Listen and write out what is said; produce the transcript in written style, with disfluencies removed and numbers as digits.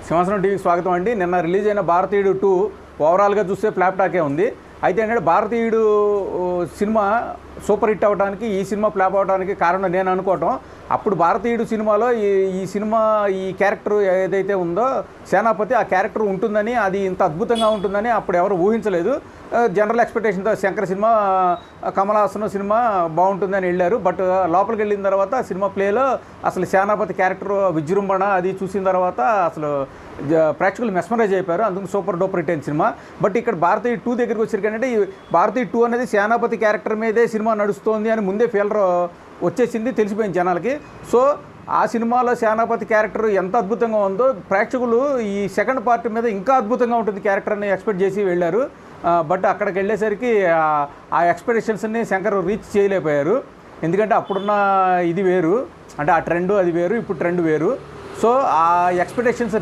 సింహాసనం టీవీకి స్వాగతం అండి. నిన్న రిలీజ్ అయిన భారతీయుడు 2 ఓవరాల్గా చూస్తే ఫ్లాప్ టాకే ఉంది. అయితే ఏంటంటే భారతీయుడు సినిమా సూపర్ హిట్ అవ్వడానికి, ఈ సినిమా ఫ్లాప్ అవ్వడానికి కారణం నేను అనుకోవటం, అప్పుడు భారతీయుడు సినిమాలో ఈ సినిమా ఈ క్యారెక్టర్ ఏదైతే ఉందో సేనాపతి, ఆ క్యారెక్టర్ ఉంటుందని, అది ఇంత అద్భుతంగా ఉంటుందని అప్పుడు ఎవరు ఊహించలేదు. జనరల్ ఎక్స్పెక్టేషన్తో శంకర్ సినిమా, కమల్ హాసన్ సినిమా బాగుంటుందని వెళ్ళారు. బట్ లోపలికి వెళ్ళిన తర్వాత సినిమా ప్లేలో అసలు సేనాపతి క్యారెక్టర్ విజృంభణ అది చూసిన తర్వాత అసలు ప్రేక్షకులు మెస్మరైజ్ అయిపోయారు. అందుకు సూపర్ డూపర్ హిట్ అయిన సినిమా. బట్ ఇక్కడ భారతీయ 2 దగ్గరికి వచ్చేసరికి ఈ భారతీయ 2 అనేది సేనాపతి క్యారెక్టర్ మీదే సినిమా నడుస్తోంది అని ముందే ఫీలర్ వచ్చేసింది, తెలిసిపోయింది జనాలకి. సో ఆ సినిమాలో సేనాపతి క్యారెక్టర్ ఎంత అద్భుతంగా ఉందో ప్రేక్షకులు ఈ సెకండ్ పార్ట్ మీద ఇంకా అద్భుతంగా ఉంటుంది క్యారెక్టర్ అని ఎక్స్పెక్ట్ చేసి వెళ్ళారు. బట్ అక్కడికి వెళ్ళేసరికి ఆ ఎక్స్పెక్టేషన్స్ని శంకర్ రీచ్ చేయలేకపోయారు. ఎందుకంటే అప్పుడున్న ఇది వేరు, అంటే ఆ ట్రెండ్ అది వేరు, ఇప్పుడు ట్రెండ్ వేరు. సో ఆ ఎక్స్పెక్టేషన్స్